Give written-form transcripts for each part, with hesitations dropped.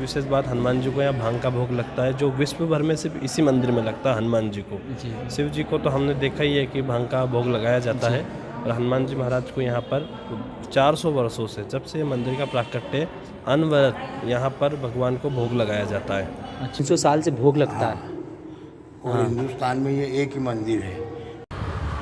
विशेष बात, हनुमान जी को यहाँ भांग का भोग लगता है, जो विश्व भर में सिर्फ इसी मंदिर में लगता है हनुमान जी को। शिव जी को तो हमने देखा ही है कि भांग का भोग लगाया जाता है, और हनुमान जी महाराज को यहाँ पर 400 वर्षों से, जब से मंदिर का प्राकट्य, अनवरत यहाँ पर भगवान को भोग लगाया जाता है। 300 साल से भोग लगता है। और हिंदुस्तान में ये एक ही मंदिर है।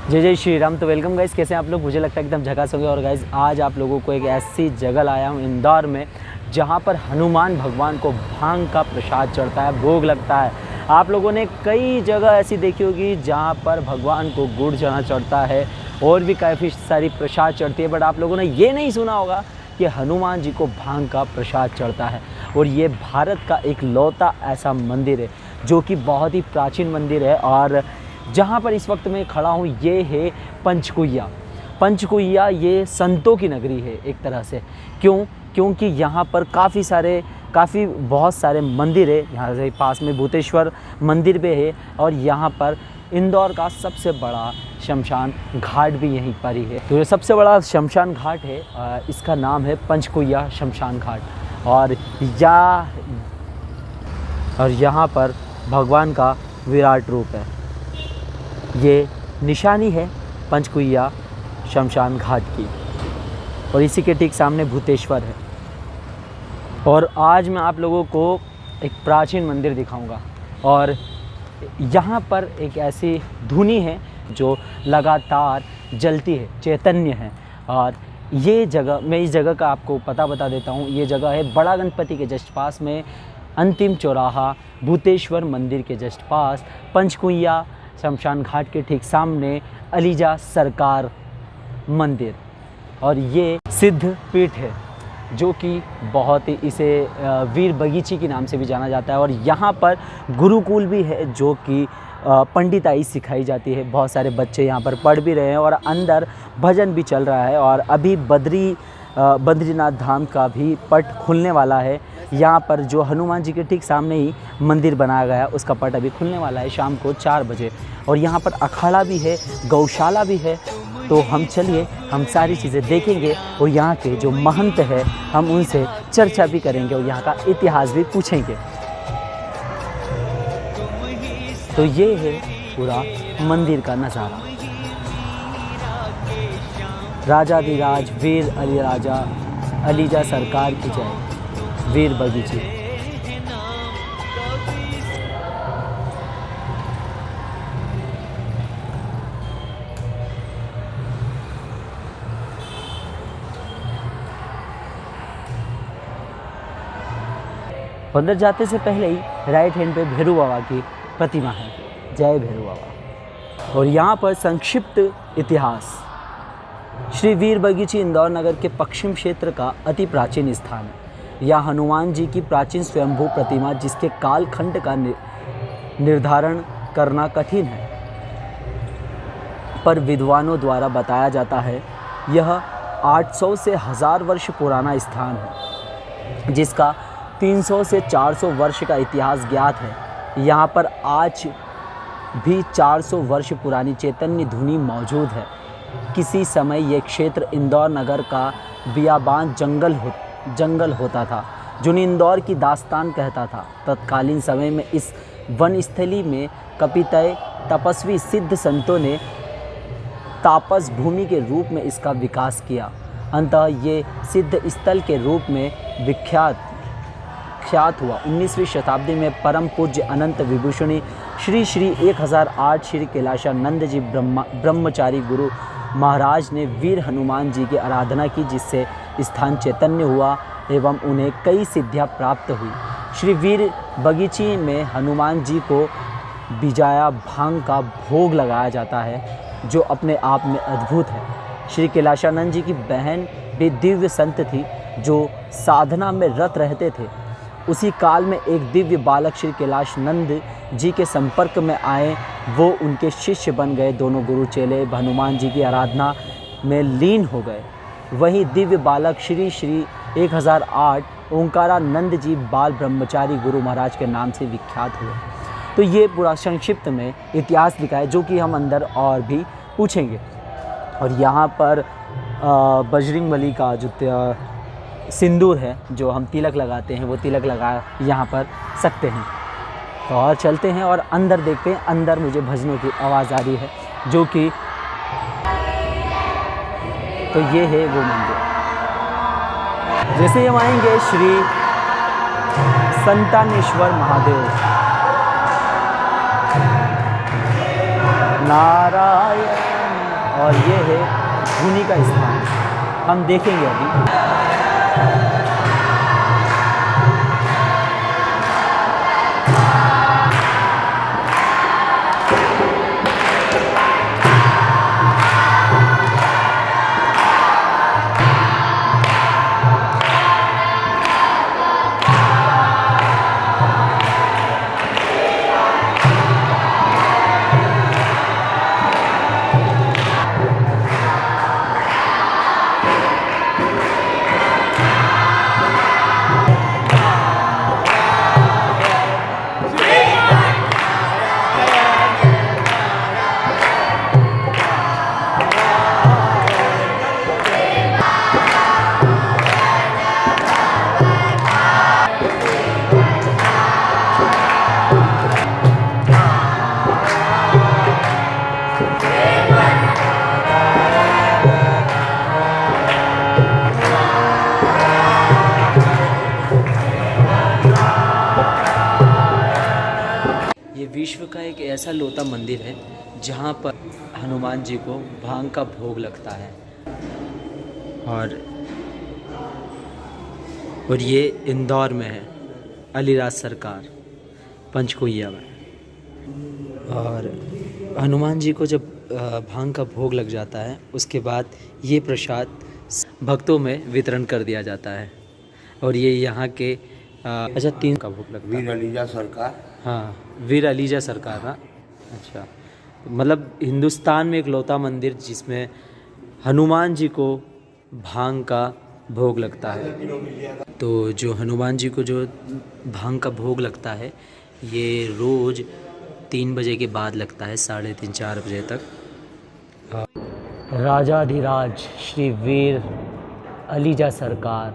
जय जय श्री राम। तो वेलकम गाइस, कैसे हैं आप लोग? मुझे लगता है एकदम झकास होंगे। और गाइस आज आप लोगों को एक ऐसी जगह लाया हूँ इंदौर में, जहाँ पर हनुमान भगवान को भांग का प्रसाद चढ़ता है, भोग लगता है। आप लोगों ने कई जगह ऐसी देखी होगी जहाँ पर भगवान को गुड़ चना चढ़ता है और भी काफ़ी सारी प्रसाद चढ़ती है, बट आप लोगों ने ये नहीं सुना होगा कि हनुमान जी को भांग का प्रसाद चढ़ता है। और ये भारत का एक लौता ऐसा मंदिर है जो कि बहुत ही प्राचीन मंदिर है। और जहाँ पर इस वक्त मैं खड़ा हूँ ये है पंचकुइया। पंचकुइया ये संतों की नगरी है एक तरह से। क्योंकि यहाँ पर बहुत सारे मंदिर है। यहाँ से पास में भूतेश्वर मंदिर भी है, और यहाँ पर इंदौर का सबसे बड़ा शमशान घाट भी यहीं पर ही है। तो ये सबसे बड़ा शमशान घाट है, इसका नाम है पंचकुइया शमशान घाट। और यहाँ पर भगवान का विराट रूप है। ये निशानी है पंचकुइया शमशान घाट की, और इसी के ठीक सामने भूतेश्वर है। और आज मैं आप लोगों को एक प्राचीन मंदिर दिखाऊंगा, और यहाँ पर एक ऐसी धुनी है जो लगातार जलती है, चैतन्य है। और ये जगह, मैं इस जगह का आपको पता बता देता हूँ। ये जगह है बड़ा गणपति के जस्ट पास में, अंतिम चौराहा भूतेश्वर मंदिर के जस्ट पास, पंचकुइया शमशान घाट के ठीक सामने अलीजा सरकार मंदिर। और ये सिद्ध पीठ है जो कि बहुत ही, इसे वीर बगीची के नाम से भी जाना जाता है। और यहाँ पर गुरुकुल भी है जो कि पंडिताई सिखाई जाती है। बहुत सारे बच्चे यहाँ पर पढ़ भी रहे हैं, और अंदर भजन भी चल रहा है। और अभी बद्रीनाथ धाम का भी पट खुलने वाला है। यहाँ पर जो हनुमान जी के ठीक सामने ही मंदिर बनाया गया है, उसका पट अभी खुलने वाला है शाम को 4 बजे। और यहाँ पर अखाड़ा भी है, गौशाला भी है। तो हम चलिए, हम सारी चीज़ें देखेंगे, और यहाँ के जो महंत है हम उनसे चर्चा भी करेंगे, और यहाँ का इतिहास भी पूछेंगे। तो ये है पूरा मंदिर का नज़ारा। राजाधिराज वीर अलीजा सरकार की जय, वीर बगीची। अंदर जाते से पहले ही राइट हैंड पे भैरू बाबा की प्रतिमा है, जय भैरू बाबा। और यहाँ पर संक्षिप्त इतिहास। श्री वीर बगीची इंदौर नगर के पश्चिम क्षेत्र का अति प्राचीन स्थान है। यह हनुमान जी की प्राचीन स्वयंभू प्रतिमा, जिसके कालखंड का निर्धारण करना कठिन है, पर विद्वानों द्वारा बताया जाता है यह 800 से 1000 वर्ष पुराना स्थान है, जिसका 300 से 400 वर्ष का इतिहास ज्ञात है। यहाँ पर आज भी 400 वर्ष पुरानी चैतन्य धुनी मौजूद है। किसी समय ये क्षेत्र इंदौर नगर का बियाबान जंगल होता था, जो इंदौर की दास्तान कहता था। तत्कालीन समय में इस वनस्थली में कपितय तपस्वी सिद्ध संतों ने तापस भूमि के रूप में इसका विकास किया। अंततः ये सिद्ध स्थल के रूप में विख्यात हुआ। 19वीं शताब्दी में परम पूज्य अनंत विभूषणी श्री 1008 श्री कैलाशानंद जी ब्रह्मचारी गुरु महाराज ने वीर हनुमान जी की आराधना की, जिससे स्थान चैतन्य हुआ एवं उन्हें कई सिद्धियां प्राप्त हुई। श्री वीर बगीची में हनुमान जी को बिजाया भांग का भोग लगाया जाता है, जो अपने आप में अद्भुत है। श्री कैलाशानंद जी की बहन भी दिव्य संत थी, जो साधना में रत रहते थे। उसी काल में एक दिव्य बालक श्री कैलाशानंद जी के संपर्क में आए, वो उनके शिष्य बन गए। दोनों गुरु चेले हनुमान जी की आराधना में लीन हो गए। वही दिव्य बालक श्री 1008 ओंकारानंद जी बाल ब्रह्मचारी गुरु महाराज के नाम से विख्यात हुए। तो ये पूरा संक्षिप्त में इतिहास लिखा है, जो कि हम अंदर और भी पूछेंगे। और यहाँ पर बजरंगबली का जो सिंदूर है जो हम तिलक लगाते हैं, वो तिलक लगा यहाँ पर सकते हैं। तो और चलते हैं और अंदर देखते हैं। अंदर मुझे भजनों की आवाज़ आ रही है जो कि, तो ये है वो मंदिर। जैसे हम आएंगे श्री संतानेश्वर महादेव नारायण, और ये है धुनी का स्थान, हम देखेंगे अभी। विश्व का एक ऐसा लौता मंदिर है जहाँ पर हनुमान जी को भांग का भोग लगता है, और ये इंदौर में है, अलीराज सरकार पंचकुइया में। और हनुमान जी को जब भांग का भोग लग जाता है उसके बाद ये प्रसाद भक्तों में वितरण कर दिया जाता है। और ये यहाँ के अच्छा 3 का भोग लगता है। वीर अलीजा सरकार, हाँ, वीर अलीजा सरकार ना। अच्छा, मतलब हिंदुस्तान में एक लौता मंदिर जिसमें हनुमान जी को भांग का भोग लगता है। तो जो हनुमान जी को जो भांग का भोग लगता है ये रोज़ 3 बजे के बाद लगता है, 3:30-4 बजे तक। राजाधिराज श्री वीर अलीजा सरकार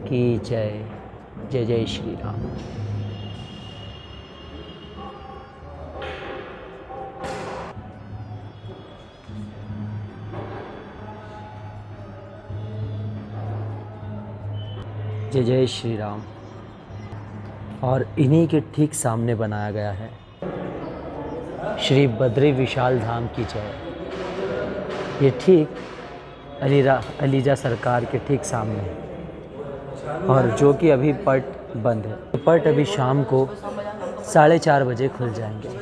की जय। जय जय श्री राम। जय जय श्री राम। और इन्हीं के ठीक सामने बनाया गया है श्री बद्री विशाल धाम की जय। ये ठीक अलीजा सरकार के ठीक सामने है, और जो कि अभी पट बंद है। पट अभी शाम को 4:30 बजे खुल जाएंगे।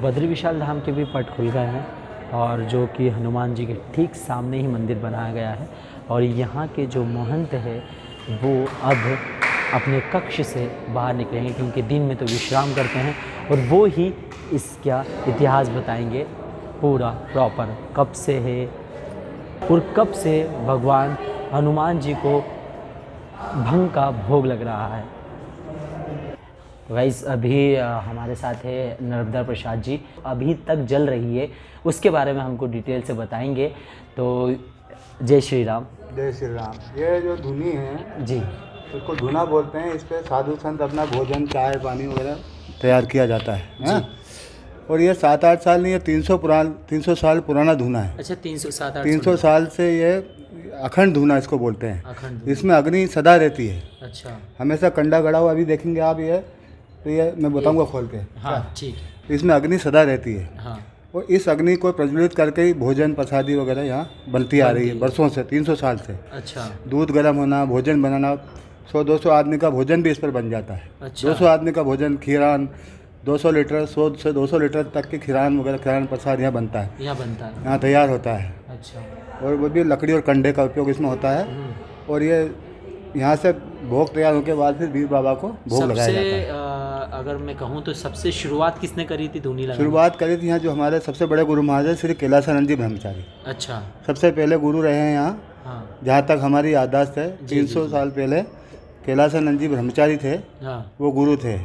बद्री विशाल धाम के भी पट खुल गए हैं, और जो कि हनुमान जी के ठीक सामने ही मंदिर बनाया गया है। और यहाँ के जो महंत है वो अब अपने कक्ष से बाहर निकलेंगे, क्योंकि दिन में तो विश्राम करते हैं, और वो ही इसका इतिहास बताएंगे पूरा प्रॉपर, कब से है और कब से भगवान हनुमान जी को भंग का भोग लग रहा है। गाइस अभी हमारे साथ है नर्मदा प्रसाद जी, अभी तक जल रही है, उसके बारे में हमको डिटेल से बताएंगे। तो जय श्री राम। जय श्री राम। ये जो धुनी है जी, इसको धुना बोलते हैं। इस पर साधु संत अपना भोजन, चाय, पानी वगैरह तैयार किया जाता है हाँ? और ये 7-8 साल नहीं, ये 300 साल पुराना धूना है। अच्छा 307 300 साल से ये अखंड धूना इसको बोलते हैं। अखंड। इसमें अग्नि सदा रहती है, अच्छा हमेशा कंडा गड़ा हुआ। अभी देखेंगे आप ये, तो ये मैं बताऊंगा खोल के। हाँ ठीक। तो इसमें अग्नि सदा रहती है हाँ और इस अग्नि को प्रज्वलित करके ही भोजन प्रसादी वगैरह यहाँ बनती आ रही है बरसों से, 300 साल से। अच्छा दूध गर्म होना, भोजन बनाना, 100-200 आदमी का भोजन भी इस पर बन जाता है। अच्छा 200 आदमी का भोजन, खीरान 200 लीटर, 100 से 200 लीटर तक की खीरान वगैरह, खीरान प्रसाद यहाँ बनता है, यहाँ बनता है। यहाँ तैयार होता है। अच्छा और वो भी लकड़ी और कंडे का उपयोग इसमें होता है। और ये यहाँ से भोग तैयार होने के बाद फिर वीर बाबा को भोग लगाया जाता है। अगर मैं कहूँ तो सबसे शुरुआत किसने करी थी धूनी लगाने? शुरुआत करी थी यहाँ जो हमारे सबसे बड़े गुरु महाराज है श्री कैलासानंद जी ब्रह्मचारी, अच्छा सबसे पहले गुरु रहे हैं यहाँ। हाँ जहाँ तक हमारी याददाश्त है, 300 साल पहले कैलासानंद जी ब्रह्मचारी थे, हाँ वो गुरु थे।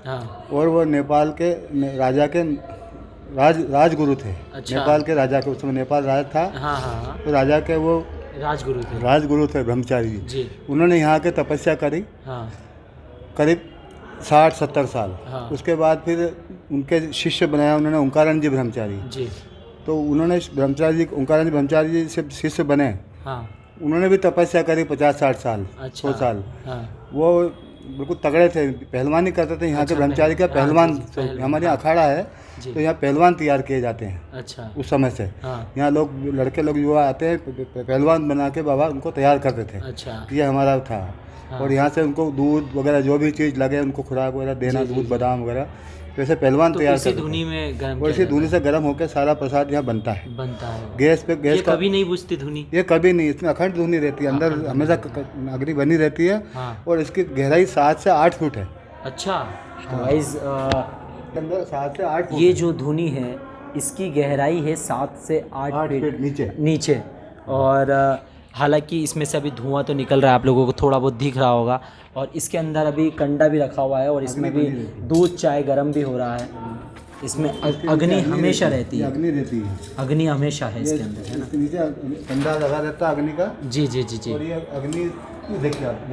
हाँ और वो नेपाल के राजा के राजगुरु थे। अच्छा। नेपाल के राजा के, उस समय नेपाल राज था, हाँ हाँ तो राजा के वो राजगुरु थे ब्रह्मचारी जी। जी। उन्होंने यहाँ के तपस्या करी हाँ करीब 60-70 साल। हाँ। उसके बाद फिर उनके शिष्य बनाया उन्होंने ओंकारानंद जी ब्रह्मचारी। जी। तो उन्होंने ओंकारानंद जी ब्रह्मचारी जी से शिष्य बने। हाँ उन्होंने भी तपस्या करी 50-60 साल, अच्छा 100 साल। हाँ वो बिल्कुल तगड़े थे, पहलवानी करते थे। यहाँ के ब्रह्मचारी का पहलवान, हमारे यहाँ अखाड़ा है तो यहाँ पहलवान तैयार किए जाते हैं अच्छा उस समय से। हाँ यहाँ लोग, लड़के लोग युवा आते हैं, पहलवान बना के बाबा उनको तैयार करते थे। अच्छा ये हमारा था। हाँ। और यहाँ से उनको दूध वगैरह जो भी चीज़ लगे उनको खुराक वगैरह देना, दूध बादाम वगैरह, वैसे पहलवान तैयार इसी करते थे। धुनी में गर्म और इसी किया धुनी से गर्म होकर सारा प्रसाद यहाँ बनता है। बनता है। गैस पे, ये गैस का कभी नहीं बुझती धुनी? ये कभी नहीं, इसमें अखंड धुनी रहती है, अंदर हमेशा अग्नि बनी रहती है। हाँ। और इसकी गहराई 7 से 8 फुट है। अच्छा तो गाइस अंदर 7 से 8 फुट ये जो धुनी है इसकी गहराई है 7 से 8 फीट नीचे। और हालांकि इसमें से अभी धुआं तो निकल रहा है, आप लोगों को थोड़ा बहुत दिख रहा होगा। और इसके अंदर अभी कंडा भी रखा हुआ है और इसमें भी दूध चाय गर्म भी हो रहा है। इसमें अग्नि हमेशा रहती है, अग्नि रहती है, अग्नि हमेशा है इसके अंदर, है ना? इसके नीचे कंडा लगा रहता है अग्नि का। जी जी जी जी। और ये अग्नि देखिए आप,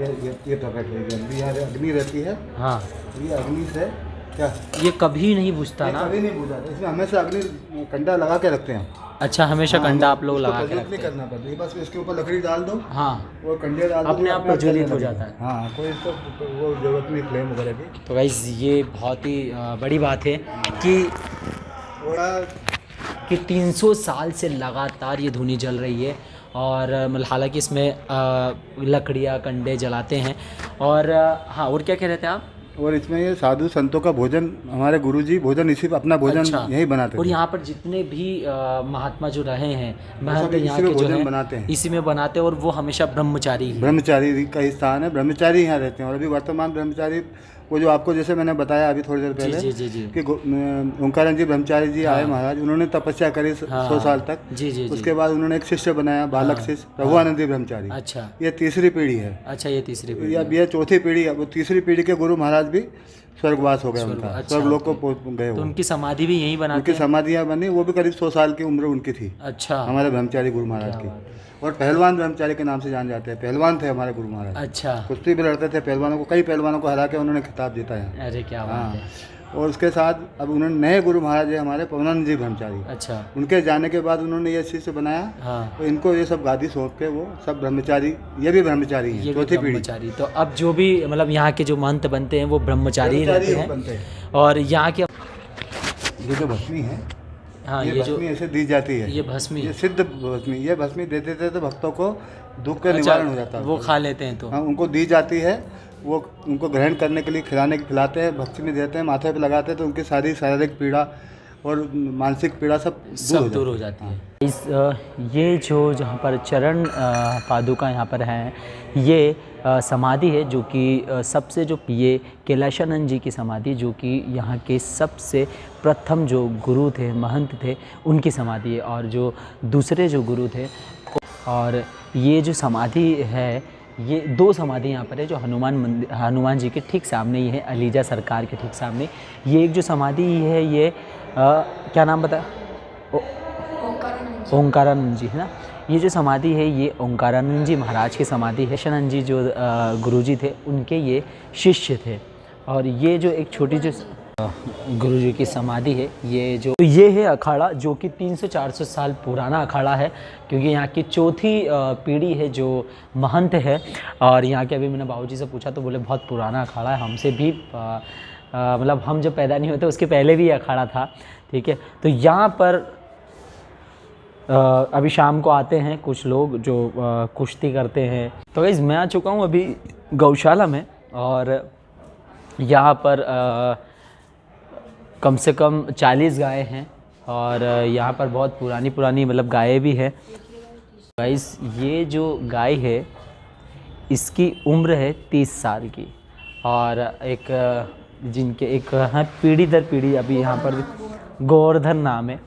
ये प्रकट है, यहाँ अग्नि रहती है। हाँ ये अग्नि से क्या, ये कभी नहीं बुझता ना? कभी नहीं बुझाता, इसमें हमेशा अग्नि कंडा लगा के रखते हैं। अच्छा हमेशा कंडा आप लोग इसको लगा के प्रज्वलित रखते नहीं हैं? करना पड़ता, ये बस इसके ऊपर लकड़ी डाल दो हाँ और कंडे डाल दो, अपने आप प्रज्वलित हो जाता है। हाँ, कोई इसको वो जरूरत नहीं फ्लेम वगैरह की। तो गाइस ये बहुत ही बड़ी बात है कि थोड़ा 300 साल से लगातार ये धुनी जल रही है। और मतलब हालांकि इसमें लकड़ियाँ कंडे जलाते हैं। और हाँ, और क्या कह रहे थे आप? और इसमें ये साधु संतों का भोजन, हमारे गुरुजी भोजन इसी अपना भोजन अच्छा। यही बनाते और थे। यहाँ पर जितने भी महात्मा जो रहे हैं, महंत इसी यहाँ में के जो भोजन हैं बनाते हैं। इसी में बनाते हैं। और वो हमेशा ब्रह्मचारी ही। ब्रह्मचारी का ही स्थान है, ब्रह्मचारी यहाँ रहते हैं। और अभी वर्तमान ब्रह्मचारी वो जो आपको जैसे मैंने बताया अभी थोड़ी देर पहले जी जी जी कि ओंकारानंद जी ब्रह्मचारी जी आए महाराज, उन्होंने तपस्या करी 100 साल तक। जी जी जी। उसके बाद उन्होंने एक शिष्य बनाया, बालक शिष्य रघुआनंद जी ब्रह्मचारी। अच्छा ये तीसरी पीढ़ी है। अच्छा, ये तीसरी पीढ़ी। अब ये चौथी पीढ़ी है। वो तीसरी पीढ़ी के गुरु महाराज भी स्वर्गवास हो गया उनका, अच्छा, स्वर्गलोक को गए तो वो। उनकी समाधि भी यहीं बनाते उनकी हैं? समाधियाँ बनी, वो भी करीब 100 साल की उम्र उनकी थी, अच्छा हमारे ब्रह्मचारी गुरु महाराज की। और पहलवान ब्रह्मचारी के नाम से जान जाते हैं, पहलवान थे हमारे गुरु महाराज। अच्छा, कुश्ती भी लड़ते थे, पहलवानों को, कई पहलवानों को हरा के उन्होंने खिताब जीता है। अरे क्या बात हाँ। है। और उसके साथ अब उन्होंने नए गुरु महाराज है हमारे पवनानंद जी ब्रह्मचारी। अच्छा उनके जाने के बाद उन्होंने ये शिष्य बनाया। हाँ, तो इनको ये सब गादी सौंप के वो सब ब्रह्मचारी, ये भी ब्रह्मचारी हैं, ये भी चौथी पीढ़ी। ब्रह्मचारी। तो अब जो भी मतलब यहाँ के जो महंत बनते हैं वो ब्रह्मचारी ही रहते बनते हैं। हैं। और यहाँ के ये जो भस्मी है, हाँ, ये ये जो भस्मी ऐसे दी जाती है, ये भस्मी, ये सिद्ध भस्मी, ये भस्मी देते थे तो भक्तों को दुख का अच्छा, निवारण हो जाता है। वो खा लेते हैं तो? हाँ, उनको दी जाती है, वो उनको ग्रहण करने के लिए खिलाते हैं, भक्ति में देते हैं, माथे पे लगाते हैं, तो उनकी सारी शारीरिक पीड़ा और मानसिक पीड़ा सब दूर हो जाती है। इस ये जो जहाँ पर चरण पादुका यहाँ पर हैं, ये समाधि है जो कि सबसे जो ये कैलाशानंद जी की समाधि, जो कि यहाँ के सबसे प्रथम जो गुरु थे, महंत थे, उनकी समाधि है। और जो दूसरे जो गुरु थे, और ये जो समाधि है, ये 2 समाधि यहाँ पर है जो हनुमान जी के ठीक सामने ही है, अलीजा सरकार के ठीक सामने। ये एक जो समाधि है, ये क्या नाम बताया? ओंकारानंद जी, है ना? ये जो समाधि है ये ओंकारानंद जी महाराज की समाधि है। कैलाशानंद जी जो गुरुजी थे, उनके ये शिष्य थे। और ये जो एक छोटी जो गुरुजी की समाधि है। ये है अखाड़ा जो कि 300-400 साल पुराना अखाड़ा है, क्योंकि यहाँ की चौथी पीढ़ी है जो महंत है। और यहाँ के अभी मैंने बाबूजी से पूछा तो बोले बहुत पुराना अखाड़ा है, हमसे भी मतलब हम जब पैदा नहीं होते उसके पहले भी ये अखाड़ा था। ठीक है, तो यहाँ पर अभी शाम को आते हैं कुछ लोग जो कुश्ती करते हैं। तो गाइस मैं आ चुका हूँ अभी गौशाला में, और यहाँ पर कम से कम 40 गायें हैं, और यहाँ पर बहुत पुरानी मतलब गायें भी है। गाइस ये जो गाय है इसकी उम्र है 30 साल की, और जिनके हैं पीढ़ी दर पीढ़ी अभी यहाँ पर गोवर्धन नाम है।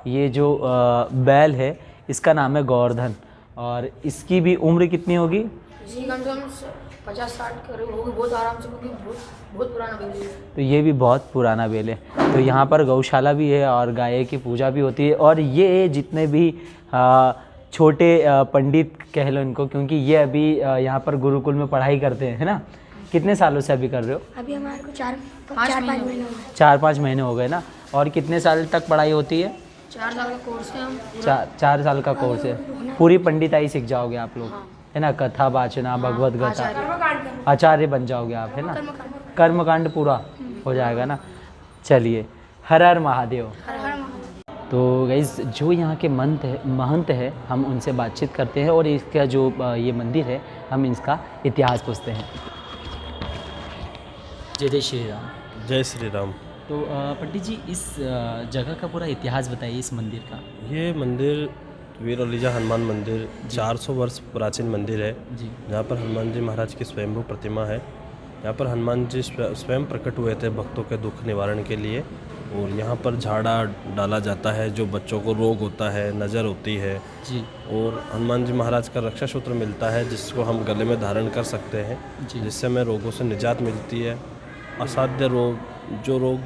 ये जो बैल है इसका नाम है गोवर्धन, और इसकी भी उम्र कितनी होगी? जी कम से कम 50-60 करीब होगी, बहुत आराम से, क्योंकि बहुत पुराना बैल है। तो ये भी बहुत पुराना बैल है। तो यहाँ पर गौशाला भी है और गाय की पूजा भी होती है। और ये जितने भी छोटे पंडित कह लो इनको, क्योंकि ये अभी यहाँ पर गुरुकुल में पढ़ाई करते हैं, है ना? कितने सालों से अभी कर रहे हो? अभी हमारे को 4-5 महीने हो गए। 4-5 महीने हो गए ना। और कितने साल तक पढ़ाई होती है? 4 साल का कोर्स है हम। 4 साल का कोर्स है। पूरी पंडिताई सीख जाओगे आप लोग, है ना? कथा वाचना, भगवत गीता, आचार्य बन जाओगे आप, है ना? कर्मकांड पूरा हो जाएगा ना। चलिए, हर हर महादेव। तो गाइस जो यहाँ के महंत है हम उनसे बातचीत करते हैं, और इसका जो ये मंदिर है हम इसका इतिहास पूछते हैं। जय श्री राम। जय श्री राम। तो पंडित जी इस जगह का पूरा इतिहास बताइए इस मंदिर का। ये मंदिर वीर अलीजा हनुमान मंदिर 400 वर्ष प्राचीन मंदिर है जी। जहाँ पर हनुमान जी महाराज की स्वयंभू प्रतिमा है। यहाँ पर हनुमान जी स्वयं प्रकट हुए थे भक्तों के दुख निवारण के लिए। और यहाँ पर झाड़ा डाला जाता है, जो बच्चों को रोग होता है, नज़र होती है जी। और हनुमान जी महाराज का रक्षा सूत्र मिलता है जिसको हम गले में धारण कर सकते हैं, जिससे हमें रोगों से निजात मिलती है। असाध्य रोग, जो रोग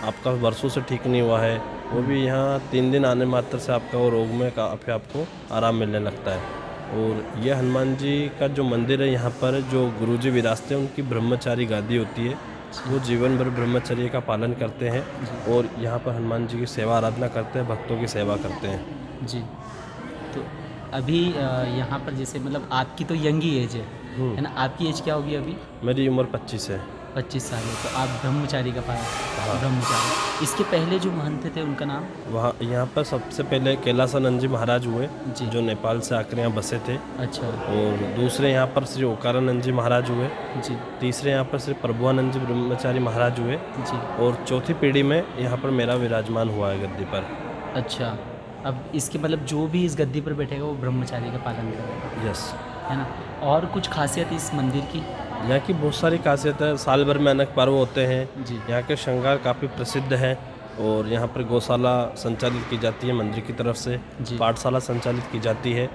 आपका वर्षों से ठीक नहीं हुआ है, वो भी यहाँ 3 दिन आने मात्र से आपका वो रोग में काफ़ी आपको आराम मिलने लगता है। और ये हनुमान जी का जो मंदिर है, यहाँ पर जो गुरुजी विराजते हैं उनकी ब्रह्मचारी गादी होती है। वो जीवन भर ब्रह्मचर्य का पालन करते हैं और यहाँ पर हनुमान जी की सेवा आराधना करते हैं, भक्तों की सेवा करते हैं जी। तो अभी यहाँ पर जैसे मतलब आपकी तो यंग ही एज है ना? आपकी एज क्या होगी अभी? मेरी उम्र 25 है। 25 साल है। तो आप ब्रह्मचारी का पालन? ब्रह्मचारी। इसके पहले जो महंत थे उनका नाम? वहाँ यहाँ पर सबसे पहले कैलासानंद जी महाराज हुए जी, जो नेपाल से आकर यहाँ बसे थे। अच्छा। और दूसरे यहाँ पर श्री ओकारानंद जी महाराज हुए जी। तीसरे यहाँ पर श्री प्रभुआनंद जी ब्रह्मचारी महाराज हुए जी। और चौथी पीढ़ी में यहाँ पर मेरा विराजमान हुआ है गद्दी पर। अच्छा, अब इसके मतलब जो भी इस गद्दी पर बैठेगा वो ब्रह्मचारी का पालन करेगा, यस, है ना? और कुछ खासियत इस मंदिर की? यहाँ की बहुत सारी खासियत है। साल भर में अनेक पर्व होते हैं जी। यहाँ के श्रृंगार काफ़ी प्रसिद्ध हैं। और यहाँ पर गौशाला संचालित की जाती है मंदिर की तरफ से, पाठशाला संचालित की जाती है।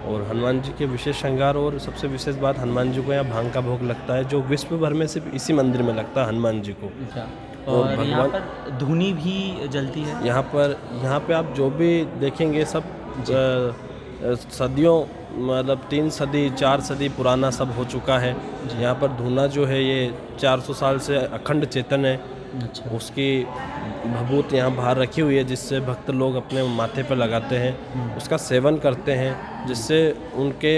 और हनुमान जी के विशेष श्रृंगार, और सबसे विशेष बात, हनुमान जी को यहाँ भांग का भोग लगता है, जो विश्व भर में सिर्फ इसी मंदिर में लगता है हनुमान जी को। अच्छा। और यहाँ पर धुनी भी जलती है? यहाँ पे आप जो भी देखेंगे सब सदियों, मतलब 3 सदी 4 सदी पुराना सब हो चुका है। यहाँ पर धूना जो है ये 400 साल से अखंड चेतन है। अच्छा। उसकी भभूत यहाँ बाहर रखी हुई है, जिससे भक्त लोग अपने माथे पर लगाते हैं, उसका सेवन करते हैं, जिससे उनके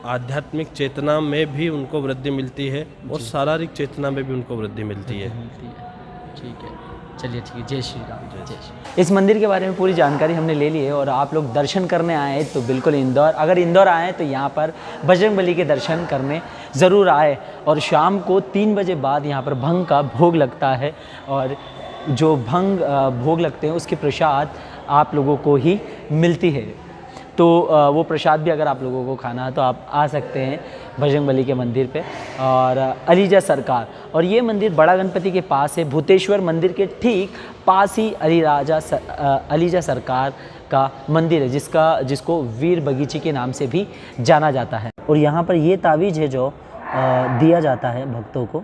आध्यात्मिक चेतना में भी उनको वृद्धि मिलती है और शारीरिक चेतना में भी उनको वृद्धि मिलती है। ठीक है, चलिए ठीक है। जय श्री राम। जय श्री। इस मंदिर के बारे में पूरी जानकारी हमने ले ली है, और आप लोग दर्शन करने आए तो बिल्कुल इंदौर, अगर इंदौर आए तो यहाँ पर बजरंगबली के दर्शन करने ज़रूर आए। और शाम को 3 बजे बाद यहाँ पर भंग का भोग लगता है, और जो भंग भोग लगते हैं उसके प्रसाद आप लोगों को ही मिलती है। तो वो प्रसाद भी अगर आप लोगों को खाना है तो आप आ सकते हैं बजरंगबली के मंदिर पे। और अलीजा सरकार, और ये मंदिर बड़ा गणपति के पास है, भूतेश्वर मंदिर के ठीक पास ही अलीजा सरकार का मंदिर है, जिसको वीर बगीचे के नाम से भी जाना जाता है। और यहाँ पर ये तावीज़ है जो दिया जाता है भक्तों को।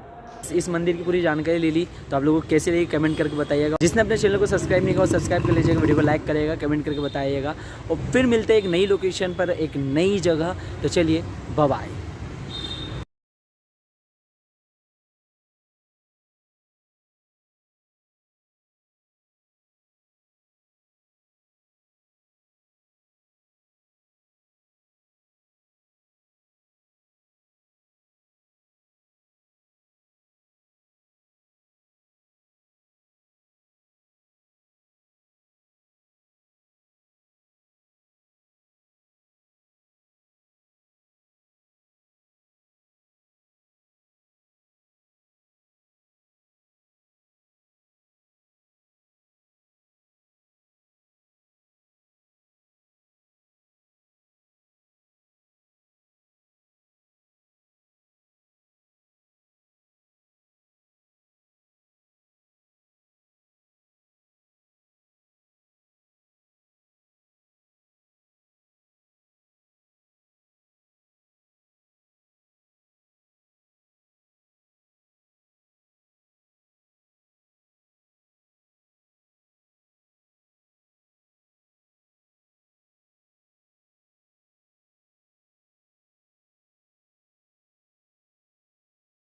इस मंदिर की पूरी जानकारी ले ली, तो आप लोगों को कैसे लगी कमेंट करके बताइएगा। जिसने अपने चैनल को सब्सक्राइब नहीं किया सब्सक्राइब कर लीजिएगा, वीडियो को लाइक करेगा, कमेंट करके बताइएगा। और फिर मिलते हैं एक नई लोकेशन पर, एक नई जगह। तो चलिए, बाय बाय।